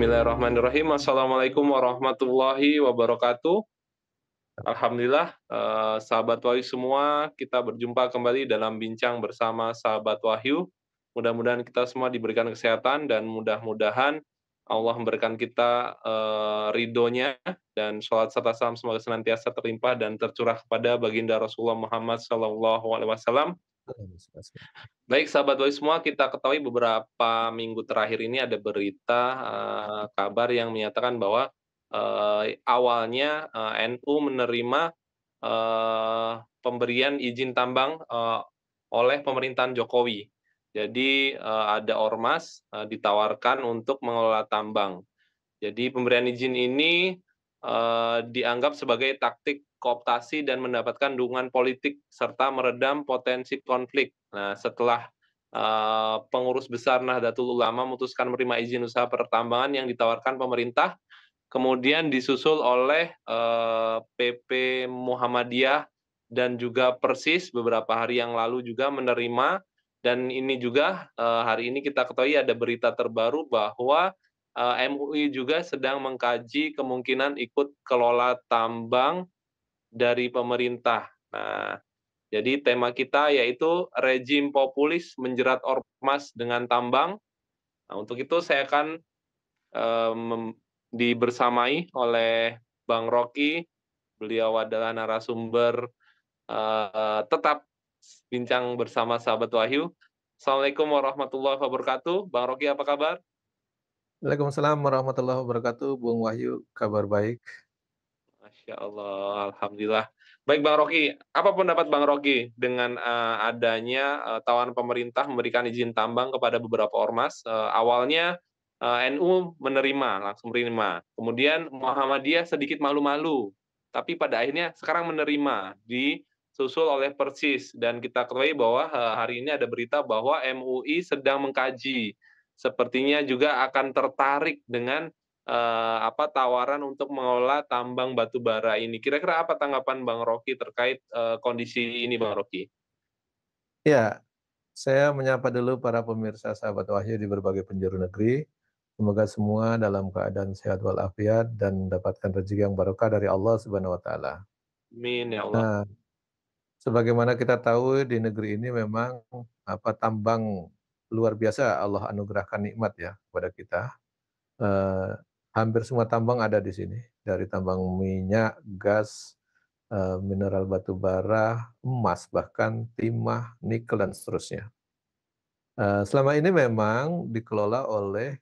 Bismillahirrahmanirrahim. Assalamualaikum warahmatullahi wabarakatuh. Alhamdulillah, sahabat Wahyu semua, kita berjumpa kembali dalam bincang bersama sahabat Wahyu. Mudah-mudahan kita semua diberikan kesehatan dan mudah-mudahan Allah memberikan kita ridhonya dan sholat serta salam semoga senantiasa terlimpah dan tercurah kepada baginda Rasulullah Muhammad SAW. Baik, sahabat Wahyu semua, kita ketahui beberapa minggu terakhir ini ada berita, kabar yang menyatakan bahwa, awalnya, NU menerima, pemberian izin tambang, oleh pemerintahan Jokowi. Jadi, ada ormas, ditawarkan untuk mengelola tambang. Jadi pemberian izin ini, dianggap sebagai taktik kooptasi dan mendapatkan dukungan politik serta meredam potensi konflik. Nah, setelah, pengurus besar Nahdlatul Ulama memutuskan menerima izin usaha pertambangan yang ditawarkan pemerintah, kemudian disusul oleh, PP Muhammadiyah dan juga Persis beberapa hari yang lalu juga menerima dan ini juga, hari ini kita ketahui ada berita terbaru bahwa MUI juga sedang mengkaji kemungkinan ikut kelola tambang dari pemerintah. Nah, jadi tema kita yaitu rejim populis menjerat ormas dengan tambang. Nah, untuk itu saya akan dibersamai oleh Bang Rocky. Beliau adalah narasumber tetap bincang bersama sahabat Wahyu. Assalamualaikum warahmatullahi wabarakatuh. Bang Rocky apa kabar? Waalaikumsalam warahmatullahi wabarakatuh, Bung Wahyu, kabar baik. Masya Allah, alhamdulillah. Baik Bang Rocky, apa pendapat Bang Rocky dengan, adanya, tawaran pemerintah memberikan izin tambang kepada beberapa ormas? Awalnya, NU menerima, langsung menerima. Kemudian Muhammadiyah sedikit malu-malu, tapi pada akhirnya sekarang menerima, disusul oleh Persis dan kita ketahui bahwa, hari ini ada berita bahwa MUI sedang mengkaji, sepertinya juga akan tertarik dengan tawaran untuk mengelola tambang batu bara ini. Kira-kira apa tanggapan Bang Rocky terkait, kondisi ini Bang Rocky? Ya, saya menyapa dulu para pemirsa sahabat Wahyu di berbagai penjuru negeri. Semoga semua dalam keadaan sehat walafiat dan mendapatkan rezeki yang barokah dari Allah Subhanahu wa taala. Amin ya Allah. Nah, sebagaimana kita tahu di negeri ini memang tambang luar biasa Allah anugerahkan nikmat ya kepada kita. Eee, Hampir semua tambang ada di sini, dari tambang minyak, gas, mineral batu bara, emas, bahkan timah, nikel, dan seterusnya. Selama ini memang dikelola oleh,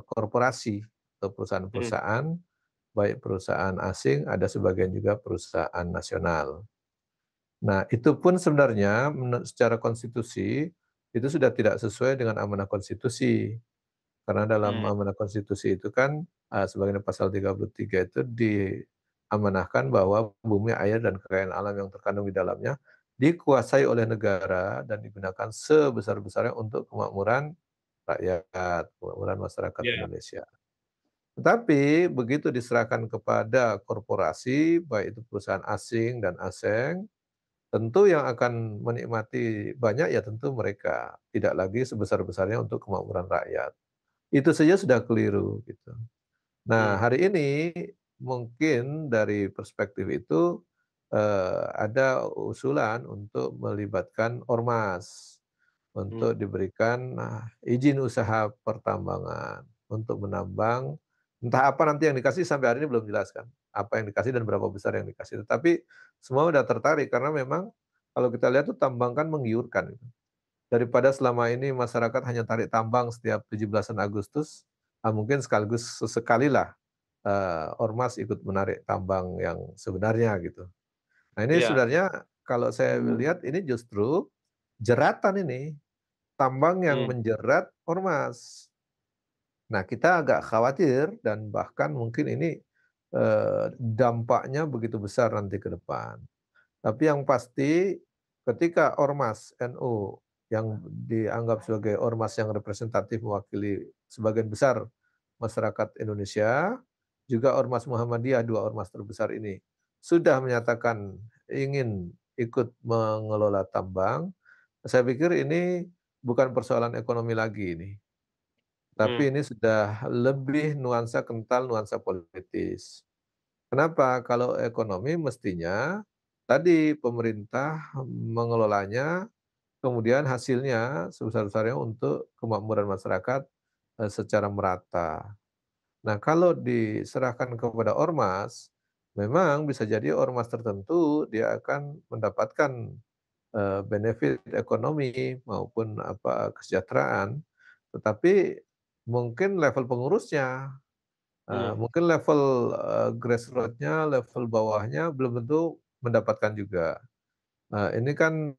korporasi atau Mhm, perusahaan-perusahaan, baik perusahaan asing, ada sebagian juga perusahaan nasional. Nah, itu pun sebenarnya secara konstitusi, itu sudah tidak sesuai dengan amanah konstitusi. Karena dalam mmm, amanah konstitusi itu kan, sebagaimana pasal 33 itu diamanahkan bahwa bumi, air, dan kekayaan alam yang terkandung di dalamnya dikuasai oleh negara dan digunakan sebesar-besarnya untuk kemakmuran rakyat, kemakmuran masyarakat iya, Indonesia. Tetapi begitu diserahkan kepada korporasi, baik itu perusahaan asing dan asing, tentu yang akan menikmati banyak ya tentu mereka, tidak lagi sebesar-besarnya untuk kemakmuran rakyat. Itu saja sudah keliru gitu. Nah, mmm, hari ini mungkin dari perspektif itu, ada usulan untuk melibatkan ormas, mmm, untuk diberikan, izin usaha pertambangan, untuk menambang, entah apa nanti yang dikasih sampai hari ini belum jelas kan, apa yang dikasih dan berapa besar yang dikasih. Tetapi semua udah tertarik karena memang kalau kita lihat tuh tambang kan menggiurkan gitu. Daripada selama ini masyarakat hanya tarik tambang setiap 17-an Agustus, mungkin sekaligus sesekalilah, ormas ikut menarik tambang yang sebenarnya gitu. Nah ini iya, sebenarnya kalau saya lihat ini justru jeratan ini, tambang yang mmm, menjerat ormas. Nah kita agak khawatir dan bahkan mungkin ini, dampaknya begitu besar nanti ke depan. Tapi yang pasti ketika ormas NU yang dianggap sebagai ormas yang representatif mewakili sebagian besar masyarakat Indonesia, juga ormas Muhammadiyah, 2 ormas terbesar ini, sudah menyatakan ingin ikut mengelola tambang, saya pikir ini bukan persoalan ekonomi lagi ini. mmm, tapi ini sudah lebih nuansa kental, nuansa politis. Kenapa? Kalau ekonomi mestinya tadi pemerintah mengelolanya, kemudian hasilnya sebesar-besarnya untuk kemakmuran masyarakat, secara merata. Nah, kalau diserahkan kepada ormas, memang bisa jadi ormas tertentu dia akan mendapatkan, benefit ekonomi maupun kesejahteraan, tetapi mungkin level pengurusnya, mmm, mungkin level, grassroots-nya, level bawahnya belum tentu mendapatkan juga. Ini kan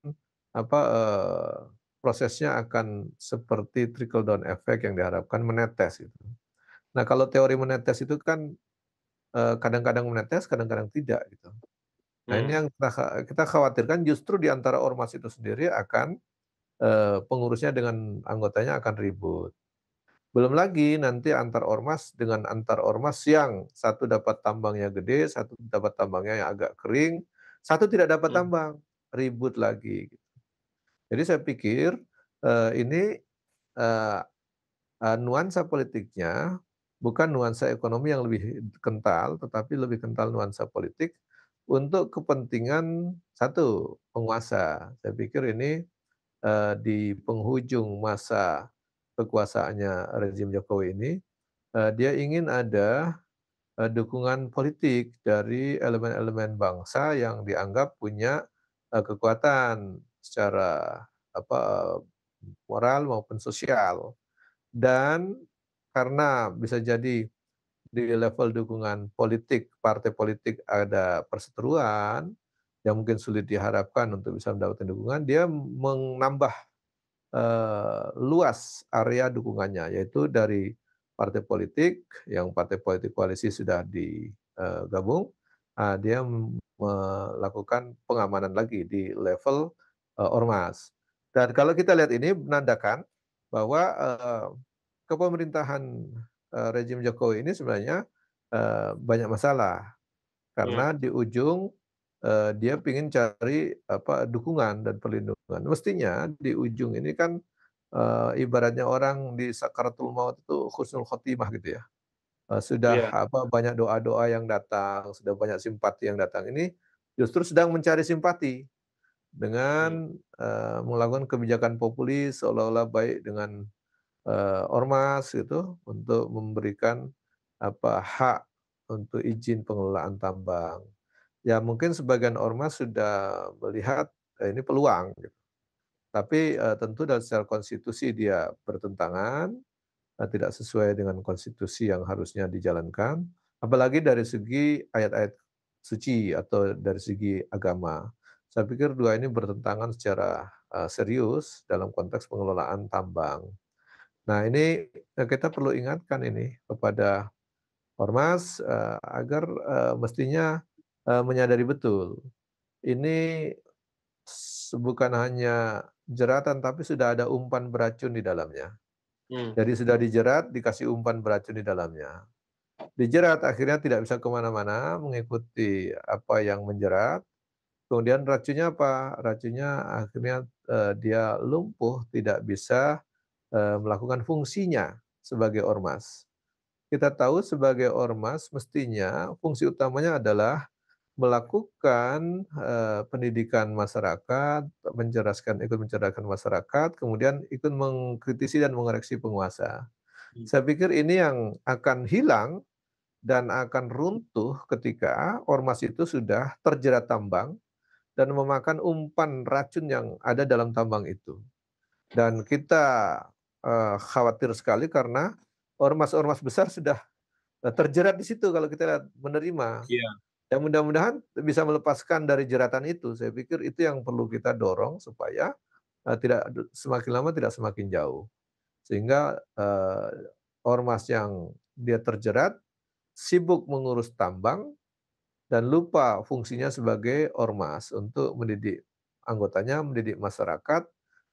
prosesnya akan seperti trickle down effect yang diharapkan menetes gitu. Nah, kalau teori menetes itu kan, kadang-kadang menetes, kadang-kadang tidak gitu. Nah, ini mmm, yang kita khawatirkan justru di antara ormas itu sendiri akan, pengurusnya dengan anggotanya akan ribut. Belum lagi nanti antar ormas dengan antar ormas yang satu dapat tambangnya gede, satu dapat tambangnya yang agak kering, satu tidak dapat mmm, tambang, ribut lagi. Jadi saya pikir, ini, eee nuansa politiknya bukan nuansa ekonomi yang lebih kental, tetapi lebih kental nuansa politik untuk kepentingan satu, penguasa. Saya pikir ini, di penghujung masa kekuasaannya rezim Jokowi ini, dia ingin ada, dukungan politik dari elemen-elemen bangsa yang dianggap punya, kekuatan secara apa, moral maupun sosial. Dan karena bisa jadi di level dukungan politik, partai politik ada perseteruan, yang mungkin sulit diharapkan untuk bisa mendapatkan dukungan, dia menambah, luas area dukungannya, yaitu dari partai politik, yang partai politik koalisi sudah digabung, dia melakukan pengamanan lagi di level, ormas. Dan kalau kita lihat ini menandakan bahwa, kepemerintahan, rejim Jokowi ini sebenarnya, banyak masalah. mmm, Karena di ujung, dia ingin cari dukungan dan perlindungan. Mestinya di ujung ini kan, ibaratnya orang di sakaratul maut itu husnul khotimah gitu ya. Sudah iya, banyak doa-doa yang datang, sudah banyak simpati yang datang. Ini justru sedang mencari simpati mmm, dengan, melakukan kebijakan populis seolah-olah baik dengan ormas gitu, untuk memberikan hak untuk izin pengelolaan tambang. Ya mungkin sebagian ormas sudah melihat, ini peluang gitu, tapi, tentu dari secara konstitusi dia bertentangan, tidak sesuai dengan konstitusi yang harusnya dijalankan, apalagi dari segi ayat-ayat suci atau dari segi agama. Saya pikir 2 ini bertentangan secara, serius dalam konteks pengelolaan tambang. Nah ini, kita perlu ingatkan ini kepada ormas, agar, mestinya, menyadari betul, ini bukan hanya jeratan, tapi sudah ada umpan beracun di dalamnya. mmm, Jadi sudah dijerat, dikasih umpan beracun di dalamnya. Dijerat akhirnya tidak bisa ke mana-mana, mengikuti apa yang menjerat, kemudian racunnya apa? Racunnya akhirnya, dia lumpuh, tidak bisa, melakukan fungsinya sebagai ormas. Kita tahu sebagai ormas mestinya fungsi utamanya adalah melakukan, pendidikan masyarakat, ikut mencerdaskan masyarakat, kemudian ikut mengkritisi dan mengoreksi penguasa. mmm, Saya pikir ini yang akan hilang dan akan runtuh ketika ormas itu sudah terjerat tambang dan memakan umpan racun yang ada dalam tambang itu. Dan kita, khawatir sekali karena ormas-ormas besar sudah, terjerat di situ kalau kita lihat, menerima. iya, Ya mudah-mudahan bisa melepaskan dari jeratan itu, saya pikir itu yang perlu kita dorong supaya, tidak semakin lama tidak semakin jauh. Sehingga, ormas yang dia terjerat, sibuk mengurus tambang dan lupa fungsinya sebagai ormas untuk mendidik anggotanya, mendidik masyarakat,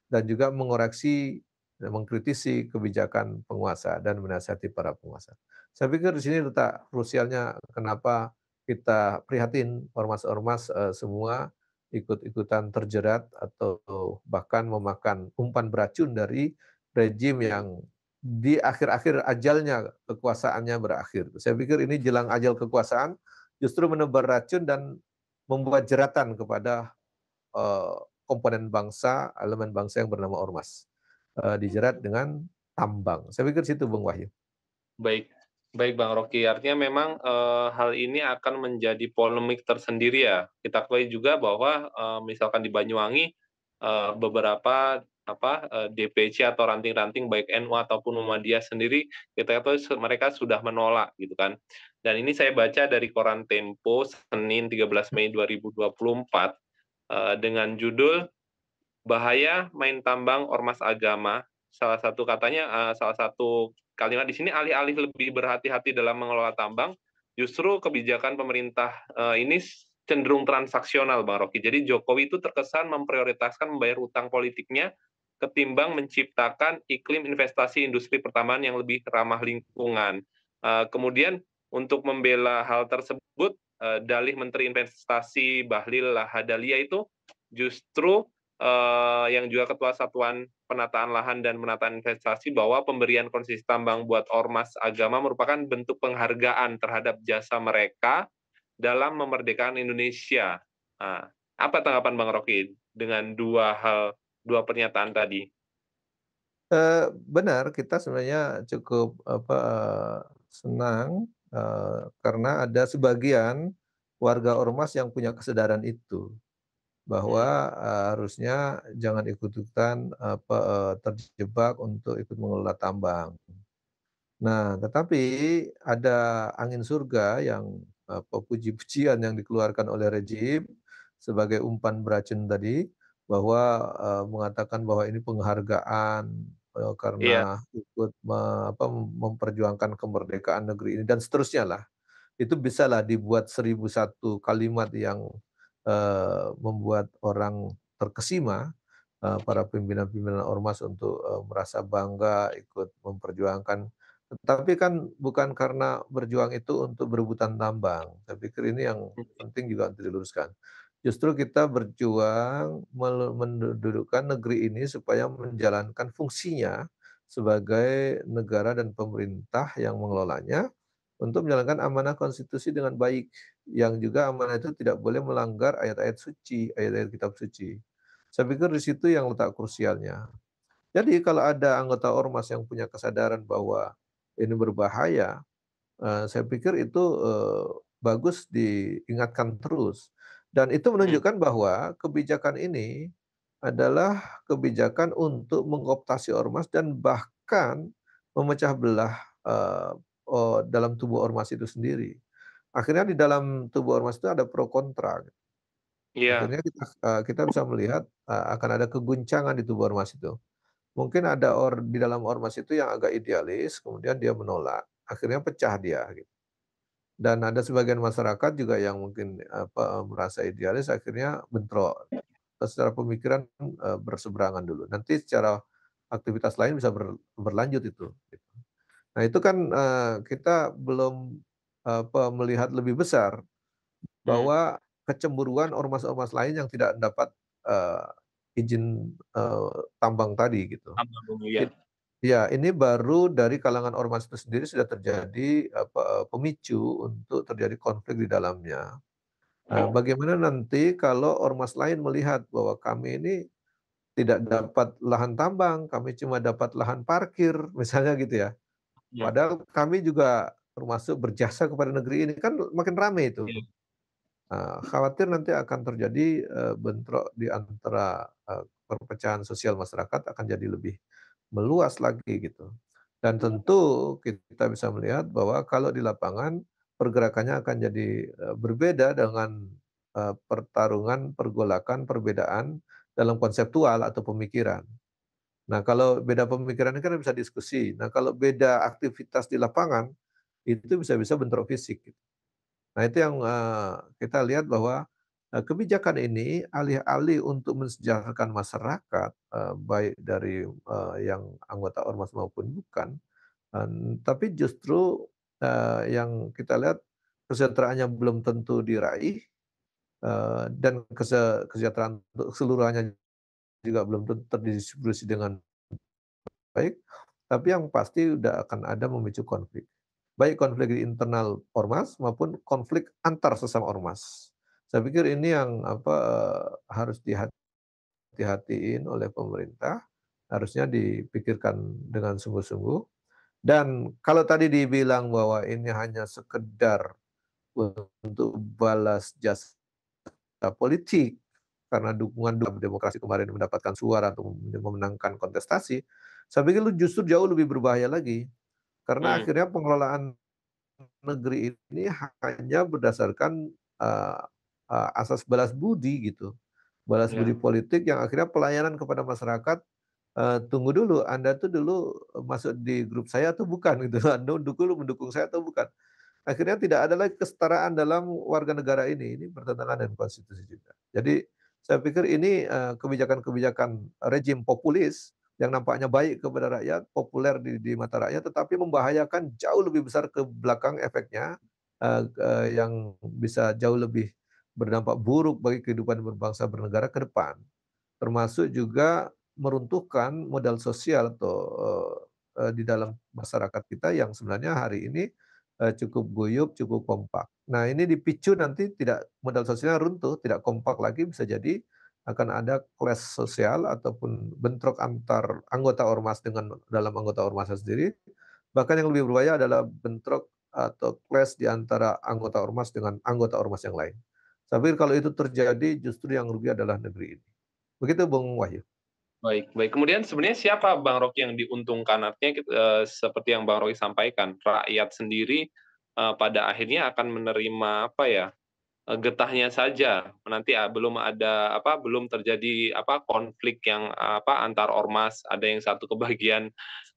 dan juga mengoreksi dan mengkritisi kebijakan penguasa dan menasihati para penguasa. Saya pikir di sini letak krusialnya kenapa kita prihatin ormas-ormas, semua ikut-ikutan terjerat atau bahkan memakan umpan beracun dari rejim yang di akhir-akhir ajalnya kekuasaannya berakhir. Saya pikir ini jelang ajal kekuasaan justru menebar racun dan membuat jeratan kepada, eee, komponen bangsa, elemen bangsa yang bernama ormas, dijerat dengan tambang. Saya pikir situ Bung Wahyu. Baik, baik Bang Rocky. Artinya memang, hal ini akan menjadi polemik tersendiri ya. Kita akui juga bahwa, misalkan di Banyuwangi, beberapa DPC atau ranting-ranting baik NU ataupun Muhammadiyah sendiri, kita itu mereka sudah menolak gitu kan. Dan ini saya baca dari koran Tempo Senin 13 Mei 2024, dengan judul bahaya main tambang ormas agama, salah satu katanya, salah satu kalimat di sini alih-alih lebih berhati-hati dalam mengelola tambang, justru kebijakan pemerintah, ini cenderung transaksional Bang Rocky. Jadi Jokowi itu terkesan memprioritaskan membayar utang politiknya, ketimbang menciptakan iklim investasi industri pertambangan yang lebih ramah lingkungan. Kemudian untuk membela hal tersebut, dalih Menteri Investasi Bahlil Lahadalia itu justru yang juga Ketua Satuan Penataan Lahan dan Penataan Investasi bahwa pemberian konsesi tambang buat ormas agama merupakan bentuk penghargaan terhadap jasa mereka dalam memerdekakan Indonesia. Nah, apa tanggapan Bang Rocky dengan dua pernyataan tadi? Benar, kita sebenarnya cukup senang, karena ada sebagian warga ormas yang punya kesadaran itu, bahwa, Mhm, harusnya jangan ikut-ikutan terjebak untuk ikut mengelola tambang. Nah, tetapi ada angin surga yang, puji-pujian yang dikeluarkan oleh rejim sebagai umpan beracun tadi, bahwa, mengatakan bahwa ini penghargaan, iya, karena ikut memperjuangkan kemerdekaan negeri ini dan seterusnya lah. Itu bisalah dibuat 1001 kalimat yang, membuat orang terkesima, para pimpinan-pimpinan ormas untuk, merasa bangga ikut memperjuangkan. Tetapi kan bukan karena berjuang itu untuk berebutan tambang, saya pikir ini yang penting juga untuk diluruskan. Justru kita berjuang mendudukkan negeri ini supaya menjalankan fungsinya sebagai negara dan pemerintah yang mengelolanya, untuk menjalankan amanah konstitusi dengan baik, yang juga amanah itu tidak boleh melanggar ayat-ayat suci, ayat-ayat kitab suci. Saya pikir di situ yang letak krusialnya. Jadi kalau ada anggota ormas yang punya kesadaran bahwa ini berbahaya, saya pikir itu, bagus diingatkan terus. Dan itu mhm, menunjukkan bahwa kebijakan ini adalah kebijakan untuk mengkooptasi ormas dan bahkan memecah belah, dalam tubuh ormas itu sendiri. Akhirnya di dalam tubuh ormas itu ada pro kontra. iya, Akhirnya kita bisa melihat, akan ada keguncangan di tubuh ormas itu. Mungkin ada di dalam ormas itu yang agak idealis, kemudian dia menolak, akhirnya pecah dia, gitu. Dan ada sebagian masyarakat juga yang mungkin, merasa idealis akhirnya bentrok. Secara pemikiran, berseberangan dulu, nanti secara aktivitas lain bisa berlanjut itu, gitu. Nah itu kan, kita belum, melihat lebih besar mhm, bahwa kecemburuan ormas-ormas lain yang tidak mendapat, eee, izin, tambang tadi gitu. tambah dulu ya, It iya, ini baru dari kalangan ormas itu sendiri sudah terjadi, pemicu untuk terjadi konflik di dalamnya. Bagaimana nanti kalau ormas lain melihat bahwa kami ini tidak dapat lahan tambang, kami cuma dapat lahan parkir, misalnya gitu ya. mhm, Padahal kami juga termasuk berjasa kepada negeri ini, kan makin ramai itu. iya, Khawatir nanti akan terjadi, bentrok di antara, perpecahan sosial masyarakat akan jadi lebih meluas lagi gitu. Dan tentu kita bisa melihat bahwa kalau di lapangan pergerakannya akan jadi, berbeda dengan, pertarungan, pergolakan, perbedaan dalam konseptual atau pemikiran. Nah, kalau beda pemikiran ini kan bisa diskusi. Nah, kalau beda aktivitas di lapangan, itu bisa-bisa bentrok fisik. Nah itu yang, kita lihat bahwa, kebijakan ini alih-alih untuk mensejahterakan masyarakat, baik dari, yang anggota ormas maupun bukan, tapi justru, yang kita lihat kesejahteraannya belum tentu diraih, dan kesejahteraan untuk keseluruhannya juga belum tentu terdistribusi dengan baik. tapi yang pasti udah akan ada memicu konflik. Baik konflik di internal ormas maupun konflik antar sesama ormas. Saya pikir ini yang harus dihati-hatiin oleh pemerintah, harusnya dipikirkan dengan sungguh-sungguh. Dan kalau tadi dibilang bahwa ini hanya sekedar untuk balas jasa politik karena dukungan dalam demokrasi kemarin mendapatkan suara atau memenangkan kontestasi, saya pikir justru jauh lebih berbahaya lagi. Karena Hmm, akhirnya pengelolaan negeri ini hanya berdasarkan, eee asas balas budi gitu. Balas budi ya, politik yang akhirnya pelayanan kepada masyarakat, "Tunggu dulu, Anda tuh dulu masuk di grup saya atau bukan?" Gitu, "Anda mendukung saya atau bukan?" Akhirnya tidak ada lagi kesetaraan dalam warga negara ini bertentangan dengan konstitusi juga. Jadi saya pikir ini, kebijakan-kebijakan rejim populis yang nampaknya baik kepada rakyat, populer di mata rakyat, tetapi membahayakan jauh lebih besar ke belakang efeknya, yang bisa jauh lebih berdampak buruk bagi kehidupan berbangsa bernegara ke depan. Termasuk juga meruntuhkan modal sosial atau, di dalam masyarakat kita yang sebenarnya hari ini, cukup guyup, cukup kompak. Nah ini dipicu nanti tidak modal sosialnya runtuh, tidak kompak lagi bisa jadi akan ada clash sosial ataupun bentrok antar anggota ormas dengan dalam anggota ormasnya sendiri. Bahkan yang lebih berbahaya adalah bentrok atau clash di antara anggota ormas dengan anggota ormas yang lain. Saya pikir kalau itu terjadi justru yang rugi adalah negeri ini. Begitu Bung Wahyu. baik baik. Kemudian sebenarnya siapa Bang Rocky yang diuntungkan? Artinya seperti yang Bang Rocky sampaikan, rakyat sendiri, pada akhirnya akan menerima apa ya, getahnya saja, nanti, belum ada apa, belum terjadi apa, konflik yang, apa, antar ormas, ada yang satu kebagian,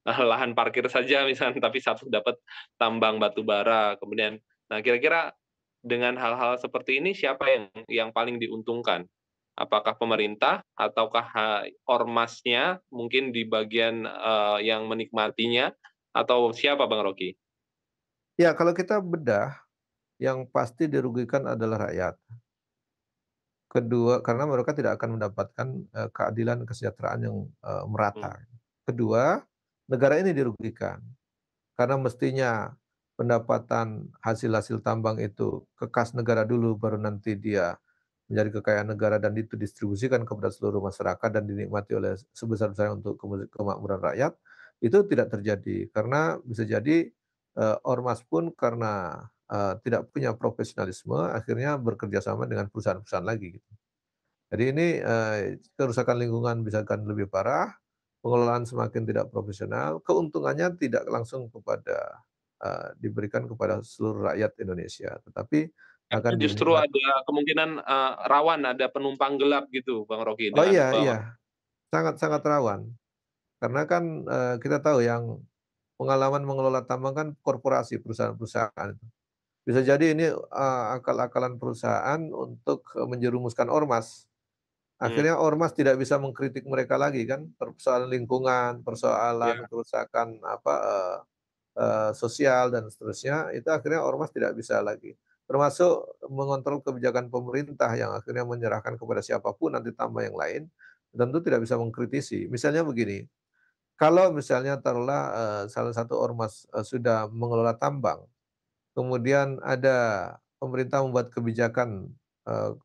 lahan parkir saja misalnya, tapi satu dapat tambang batu bara, kemudian nah kira-kira dengan hal-hal seperti ini siapa yang paling diuntungkan? Apakah pemerintah ataukah ormasnya mungkin di bagian, yang menikmatinya, atau siapa Bang Rocky? Ya kalau kita bedah, yang pasti dirugikan adalah rakyat. Kedua, karena mereka tidak akan mendapatkan, keadilan kesejahteraan yang, Mmm, merata. Kedua, negara ini dirugikan, karena mestinya pendapatan hasil-hasil tambang itu ke kas negara dulu, baru nanti dia menjadi kekayaan negara dan itu distribusikan kepada seluruh masyarakat dan dinikmati oleh sebesar-besarnya untuk kemakmuran rakyat, itu tidak terjadi. Karena bisa jadi, ormas pun karena, tidak punya profesionalisme akhirnya bekerja sama dengan perusahaan-perusahaan lagi gitu. Jadi ini, kerusakan lingkungan bisa akan lebih parah, pengelolaan semakin tidak profesional, keuntungannya tidak langsung diberikan kepada seluruh rakyat Indonesia, tetapi karena akan justru dinikmati. ada kemungkinan, rawan ada penumpang gelap gitu Bang Rocky Oh dengan, iya iya, sangat-sangat mmm, rawan. Karena kan, kita tahu yang pengalaman mengelola tambang kan korporasi, perusahaan-perusahaan itu. Bisa jadi ini, akal-akalan perusahaan untuk, menjerumuskan ormas. mmm, Akhirnya ormas tidak bisa mengkritik mereka lagi kan, persoalan lingkungan, iya, persoalan kerusakan sosial dan seterusnya, itu akhirnya ormas tidak bisa lagi. Termasuk mengontrol kebijakan pemerintah yang akhirnya menyerahkan kepada siapapun nanti tambah yang lain, tentu tidak bisa mengkritisi. Misalnya begini, kalau misalnya taruhlah, salah satu ormas, sudah mengelola tambang, kemudian ada pemerintah membuat kebijakan,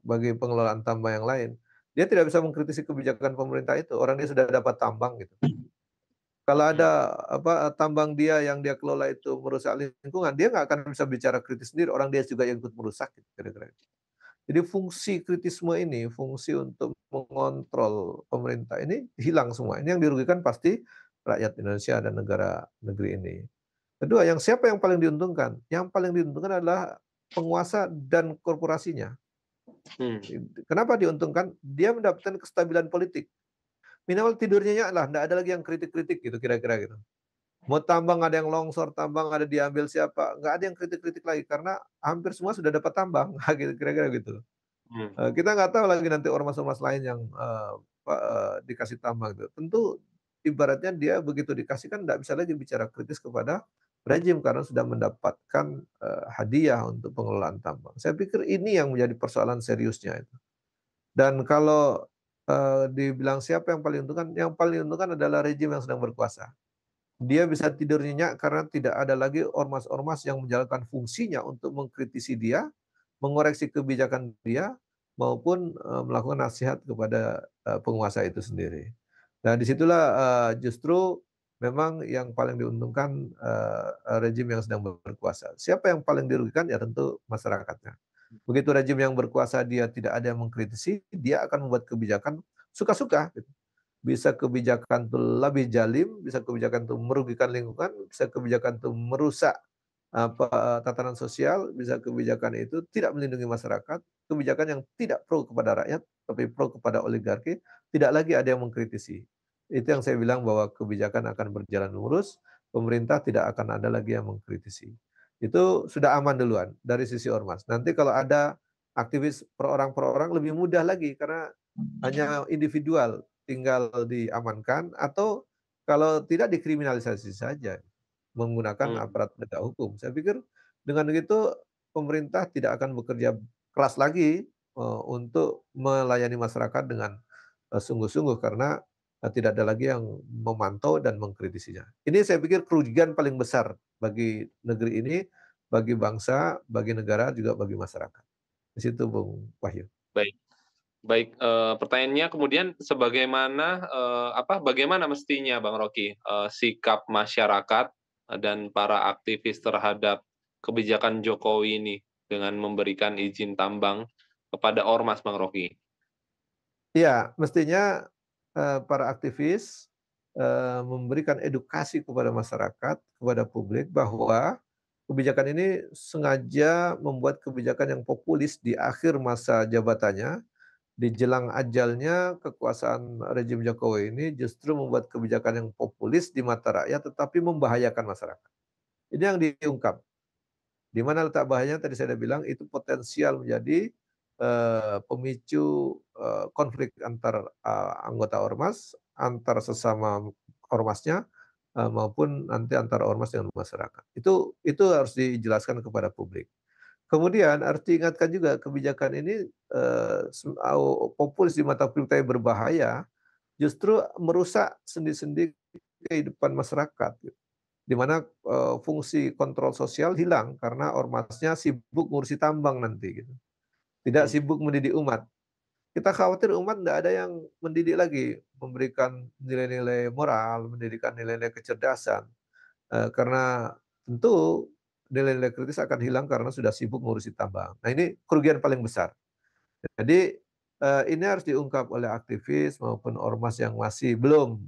bagi pengelolaan tambang yang lain, dia tidak bisa mengkritisi kebijakan pemerintah itu, orang dia sudah dapat tambang gitu. Kalau mmm, ada tambang dia yang dia kelola itu merusak lingkungan, dia nggak akan bisa bicara kritis sendiri, orang dia juga yang ikut merusak gitu, kira-kira. Jadi fungsi kritisme ini, fungsi untuk mengontrol pemerintah ini hilang semua. Ini yang dirugikan pasti rakyat Indonesia dan negeri ini. Kedua, siapa yang paling diuntungkan? Yang paling diuntungkan adalah penguasa dan korporasinya. mmm, Kenapa diuntungkan? Dia mendapatkan kestabilan politik. Minimal tidurnya nyenyak lah, nggak ada lagi yang kritik-kritik gitu, kira-kira gitu. Mau tambang ada yang longsor, tambang ada diambil siapa, nggak ada yang kritik-kritik lagi karena hampir semua sudah dapat tambang, gitu, kira-kira gitu. mmm, Kita nggak tahu lagi nanti ormas-ormas lain yang, dikasih tambang gitu. Tentu ibaratnya dia begitu dikasih kan nggak bisa lagi bicara kritis kepada rejim karena sudah mendapatkan, hadiah untuk pengelolaan tambang. Saya pikir ini yang menjadi persoalan seriusnya itu. Dan kalau, dibilang siapa yang paling diuntungkan adalah rejim yang sedang berkuasa. dia bisa tidur nyenyak karena tidak ada lagi ormas-ormas yang menjalankan fungsinya untuk mengkritisi dia, mengoreksi kebijakan dia, maupun, melakukan nasihat kepada, penguasa itu sendiri. Nah, disitulah justru memang yang paling diuntungkan, rejim yang sedang berkuasa. Siapa yang paling dirugikan? Ya tentu masyarakatnya. Begitu rejim yang berkuasa dia tidak ada yang mengkritisi, dia akan membuat kebijakan suka-suka gitu. Bisa kebijakan itu lebih jalim, bisa kebijakan itu merugikan lingkungan, bisa kebijakan itu merusak tatanan sosial, bisa kebijakan itu tidak melindungi masyarakat, kebijakan yang tidak pro kepada rakyat, tapi pro kepada oligarki, tidak lagi ada yang mengkritisi. Itu yang saya bilang bahwa kebijakan akan berjalan lurus, pemerintah tidak akan ada lagi yang mengkritisi. Itu sudah aman duluan dari sisi ormas. Nanti kalau ada aktivis per orang lebih mudah lagi karena hanya individual, tinggal diamankan atau kalau tidak dikriminalisasi saja menggunakan Mmm, aparat penegak hukum. Saya pikir dengan begitu pemerintah tidak akan bekerja keras lagi, untuk melayani masyarakat dengan, sungguh-sungguh karena, tidak ada lagi yang memantau dan mengkritisinya. Ini saya pikir kerugian paling besar bagi negeri ini, bagi bangsa, bagi negara, juga bagi masyarakat. Di situ Bung Wahyu. baik. Baik, pertanyaannya kemudian bagaimana mestinya Bang Rocky, sikap masyarakat, dan para aktivis terhadap kebijakan Jokowi ini dengan memberikan izin tambang kepada ormas Bang Rocky? Iya, mestinya, para aktivis, memberikan edukasi kepada masyarakat, kepada publik bahwa kebijakan ini sengaja membuat kebijakan yang populis di akhir masa jabatannya, di jelang ajalnya kekuasaan rejim Jokowi ini justru membuat kebijakan yang populis di mata rakyat, tetapi membahayakan masyarakat. Ini yang diungkap. Di mana letak bahayanya tadi saya sudah bilang itu potensial menjadi, pemicu, konflik antar, anggota ormas, antar sesama ormasnya, maupun nanti antara ormas dengan masyarakat. Itu harus dijelaskan kepada publik. Kemudian harus diingatkan juga kebijakan ini, populis di mata publik tapi berbahaya, justru merusak sendi-sendi kehidupan masyarakat. Di mana, fungsi kontrol sosial hilang karena ormasnya sibuk ngurusi tambang nanti gitu, tidak Mmm, sibuk mendidik umat. Kita khawatir umat nggak ada yang mendidik lagi, memberikan nilai-nilai moral, mendidikan nilai-nilai kecerdasan, karena tentu nilai-nilai kritis akan hilang karena sudah sibuk ngurusi tambang. Nah ini kerugian paling besar. Jadi, ini harus diungkap oleh aktivis maupun ormas yang masih belum,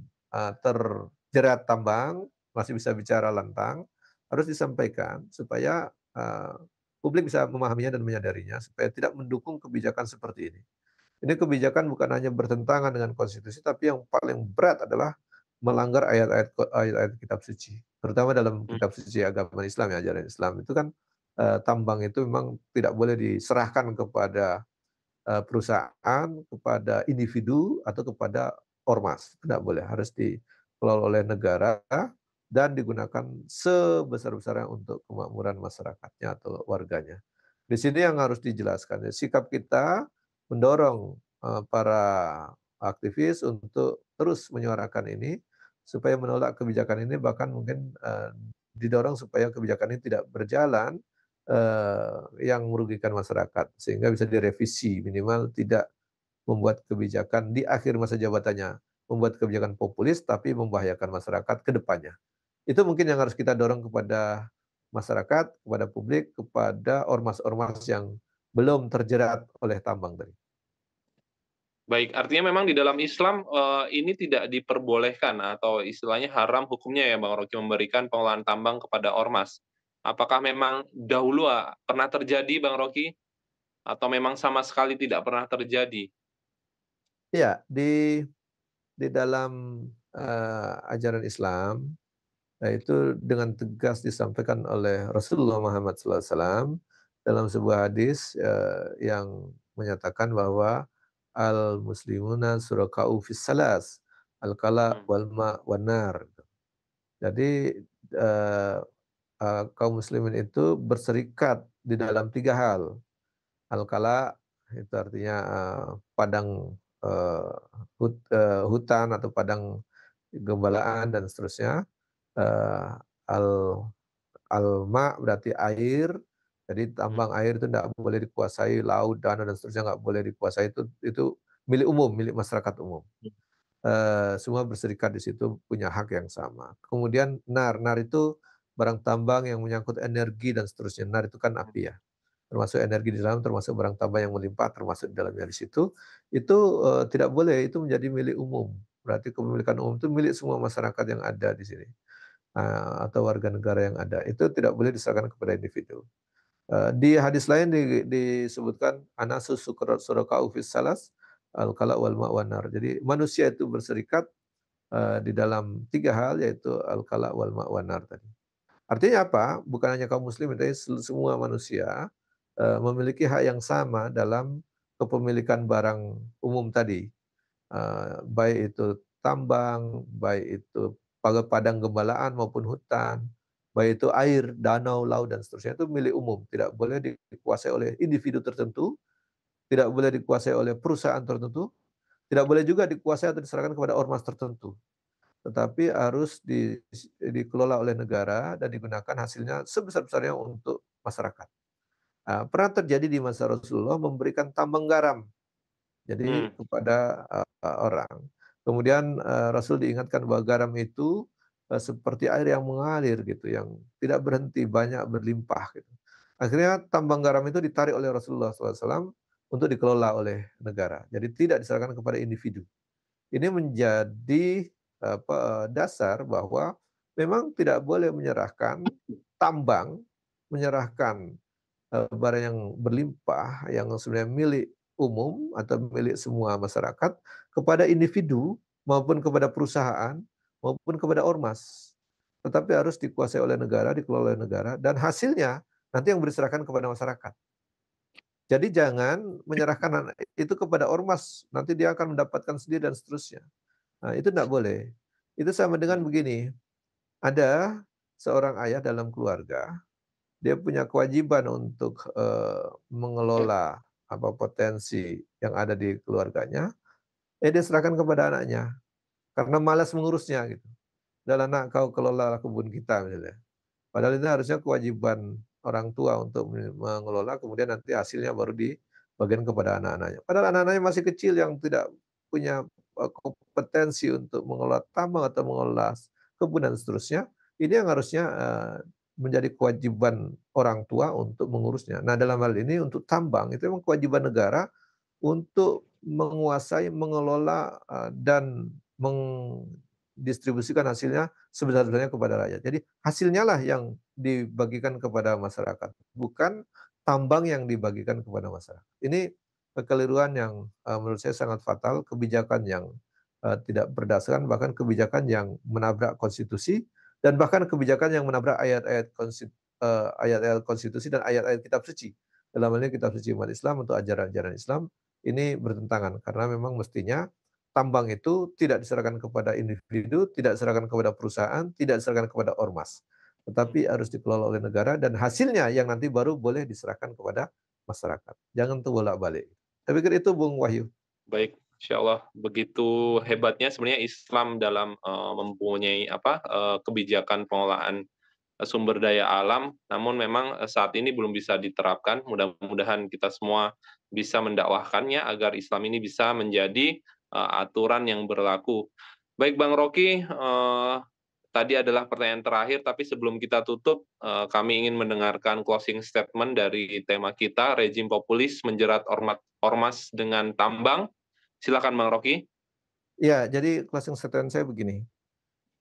terjerat tambang, masih bisa bicara lantang, harus disampaikan supaya, publik bisa memahaminya dan menyadarinya supaya tidak mendukung kebijakan seperti ini. Ini kebijakan bukan hanya bertentangan dengan konstitusi, tapi yang paling berat adalah melanggar ayat-ayat kitab suci. Terutama dalam mmm, kitab suci agama Islam ya, ajaran Islam itu kan, tambang itu memang tidak boleh diserahkan kepada perusahaan, kepada individu, atau kepada ormas, tidak boleh, harus dikelola oleh negara dan digunakan sebesar-besarnya untuk kemakmuran masyarakatnya atau warganya. Di sini yang harus dijelaskan, ya sikap kita mendorong, para aktivis untuk terus menyuarakan ini, supaya menolak kebijakan ini, bahkan mungkin, didorong supaya kebijakan ini tidak berjalan, yang merugikan masyarakat, sehingga bisa direvisi, minimal tidak membuat kebijakan di akhir masa jabatannya, membuat kebijakan populis tapi membahayakan masyarakat ke depannya. Itu mungkin yang harus kita dorong kepada masyarakat, kepada publik, kepada ormas-ormas yang belum terjerat oleh tambang tadi. baik, artinya memang di dalam Islam, ini tidak diperbolehkan atau istilahnya haram hukumnya ya Bang Rocky memberikan pengelolaan tambang kepada ormas. Apakah memang dahulu, pernah terjadi Bang Rocky? Atau memang sama sekali tidak pernah terjadi? Iya, di dalam, ajaran Islam, itu dengan tegas disampaikan oleh Rasulullah Muhammad SAW dalam sebuah hadis, yang menyatakan bahwa al-muslimuna syuraka'u fis salas, al-kala Mmm, wal ma wan nar. Jadi, eee kaum muslimin itu berserikat di dalam 3 hal. Al-kala itu artinya, padang, hutan atau padang gembalaan dan seterusnya. eee, al al-ma berarti air, jadi Mhm, tambang air itu nggak boleh dikuasai, laut, danau, dan seterusnya nggak boleh dikuasai, itu milik umum, milik masyarakat umum. mhm, Semua berserikat di situ punya hak yang sama. Kemudian nar itu barang tambang yang menyangkut energi dan seterusnya. Nar itu kan mhm, api ya, termasuk energi di dalam, termasuk barang tambang yang melimpah, termasuk di dalamnya di situ. Itu, tidak boleh, itu menjadi milik umum. Berarti kepemilikan umum itu milik semua masyarakat yang ada di sini, atau warga negara yang ada. Itu tidak boleh diserahkan kepada individu. Di hadis lain disebutkan, "Anasu syuraka'u fis salas, al-kala' wal ma' wan nar." Jadi manusia itu berserikat di dalam 3 hal, yaitu al-kala' wal ma' wan nar tadi. Artinya apa? Bukan hanya kaum muslimin, tapi semua manusia, memiliki hak yang sama dalam kepemilikan barang umum tadi, baik itu tambang, baik itu padang gembalaan maupun hutan, baik itu air, danau, laut, dan seterusnya, itu milik umum, tidak boleh dikuasai oleh individu tertentu, tidak boleh dikuasai oleh perusahaan tertentu, tidak boleh juga dikuasai atau diserahkan kepada ormas tertentu. Tetapi harus dikelola oleh negara dan digunakan hasilnya sebesar-besarnya untuk masyarakat. Pernah terjadi di masa Rasulullah memberikan tambang garam, jadi mmm, kepada, orang. Kemudian, Rasul diingatkan bahwa garam itu, seperti air yang mengalir gitu, yang tidak berhenti, banyak berlimpah gitu. Akhirnya tambang garam itu ditarik oleh Rasulullah SAW untuk dikelola oleh negara. Jadi tidak diserahkan kepada individu. Ini menjadi, dasar bahwa memang tidak boleh menyerahkan tambang, menyerahkan, barang yang berlimpah, yang sebenarnya milik umum atau milik semua masyarakat, kepada individu maupun kepada perusahaan, maupun kepada ormas. Tetapi harus dikuasai oleh negara, dikelola oleh negara, dan hasilnya nanti yang diserahkan kepada masyarakat. Jadi jangan menyerahkan itu kepada ormas, nanti dia akan mendapatkan sendiri dan seterusnya. Nah, itu nggak boleh. Itu sama dengan mhm, begini, ada seorang ayah dalam keluarga, dia punya kewajiban untuk, mengelola apa potensi yang ada di keluarganya, dia serahkan kepada anaknya, karena malas mengurusnya gitu. "Udahlah nak, kau kelolalah kebun kita," misalnya. Padahal ini harusnya kewajiban orang tua untuk mengelola, kemudian nanti hasilnya baru dibagikan kepada anak-anaknya. Padahal anak-anaknya masih kecil yang tidak punya, kompetensi untuk mengelola tambang atau mengelola kebun dan seterusnya, ini yang harusnya, menjadi kewajiban orang tua untuk mengurusnya. Nah, dalam hal ini untuk tambang itu memang kewajiban negara untuk menguasai, mengelola, dan mendistribusikan hasilnya sebesar-besarnya kepada rakyat. Jadi hasilnya lah yang dibagikan kepada masyarakat, bukan tambang yang dibagikan kepada masyarakat. Ini kekeliruan yang, menurut saya sangat fatal, kebijakan yang, tidak berdasarkan, bahkan kebijakan yang menabrak konstitusi, dan bahkan kebijakan yang menabrak ayat-ayat konstitusi dan ayat-ayat kitab suci. Dalam hal ini kitab suci umat Islam untuk ajaran-ajaran Islam, ini bertentangan karena memang mestinya tambang itu tidak diserahkan kepada individu, tidak diserahkan kepada perusahaan, tidak diserahkan kepada ormas, mhm. tetapi harus dikelola oleh negara dan hasilnya yang nanti baru boleh diserahkan kepada masyarakat. Jangan terbolak-balik. Saya pikir itu Bung Wahyu. Baik, insyaallah begitu hebatnya sebenarnya Islam dalam, mempunyai apa, kebijakan pengelolaan, sumber daya alam, namun memang, saat ini belum bisa diterapkan. Mudah-mudahan kita semua bisa mendakwahkannya agar Islam ini bisa menjadi, aturan yang berlaku. Baik Bang Rocky, tadi adalah pertanyaan terakhir, tapi sebelum kita tutup, kami ingin mendengarkan closing statement dari tema kita, rejim populis menjerat ormas dengan tambang. Silakan Bang Rocky. Ya, jadi closing statement saya begini,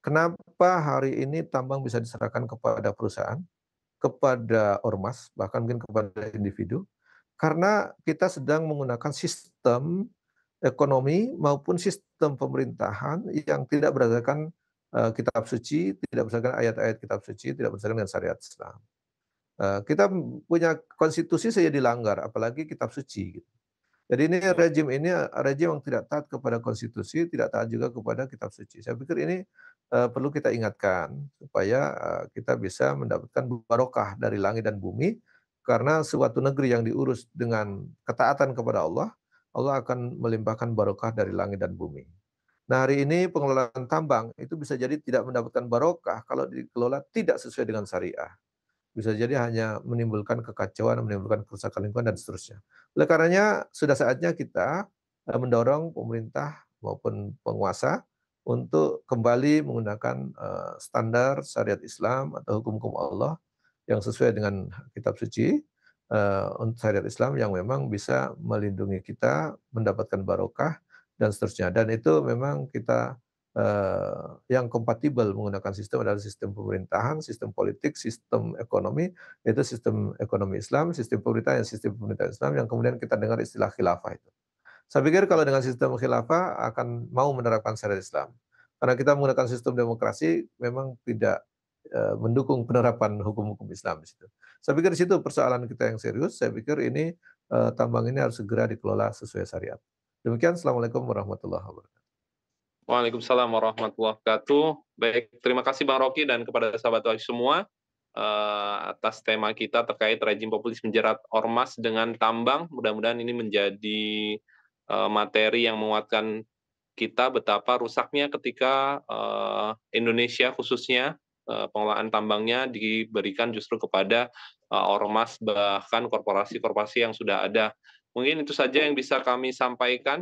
kenapa hari ini tambang bisa diserahkan kepada perusahaan, kepada ormas, bahkan mungkin kepada individu? Karena kita sedang menggunakan sistem ekonomi maupun sistem pemerintahan yang tidak berdasarkan, kitab suci, tidak berdasarkan ayat-ayat kitab suci, tidak berdasarkan dengan syariat Islam. Kita punya konstitusi saja dilanggar, apalagi kitab suci gitu. Jadi ini Betul. rejim ini, rejim yang tidak taat kepada konstitusi, tidak taat juga kepada kitab suci. Saya pikir ini, perlu kita ingatkan supaya, kita bisa mendapatkan barokah dari langit dan bumi, karena suatu negeri yang diurus dengan ketaatan kepada Allah, Allah akan melimpahkan barokah dari langit dan bumi. Nah, hari ini pengelolaan tambang itu bisa jadi tidak mendapatkan barokah kalau dikelola tidak sesuai dengan syariah. Bisa jadi hanya menimbulkan kekacauan, menimbulkan kerusakan lingkungan dan seterusnya. Oleh karenanya sudah saatnya kita, mendorong pemerintah maupun penguasa untuk kembali menggunakan, standar syariat Islam atau hukum-hukum Allah yang sesuai dengan kitab suci, untuk syariat Islam yang memang bisa melindungi kita, mendapatkan barokah dan seterusnya. Dan itu memang kita, yang kompatibel menggunakan sistem adalah sistem pemerintahan, sistem politik, sistem ekonomi, yaitu sistem ekonomi Islam, sistem pemerintahan sistem pemerintahan Islam yang kemudian kita dengar istilah khilafah itu. Saya pikir kalau dengan sistem khilafah akan mau menerapkan syariat Islam. Karena kita menggunakan sistem demokrasi memang tidak, mendukung penerapan hukum-hukum Islam di situ. Saya pikir di situ persoalan kita yang serius, saya pikir ini, tambang ini harus segera dikelola sesuai syariat. Demikian, assalamualaikum warahmatullahi wabarakatuh. Waalaikumsalam warahmatullahi wabarakatuh. Baik, terima kasih Bang Rocky dan kepada sahabat Wahyu semua, atas tema kita terkait rejim populis menjerat ormas dengan tambang. Mudah-mudahan ini menjadi, materi yang menguatkan kita betapa rusaknya ketika, Indonesia khususnya, pengelolaan tambangnya diberikan justru kepada, ormas bahkan korporasi-korporasi yang sudah ada. Mungkin itu saja yang bisa kami sampaikan.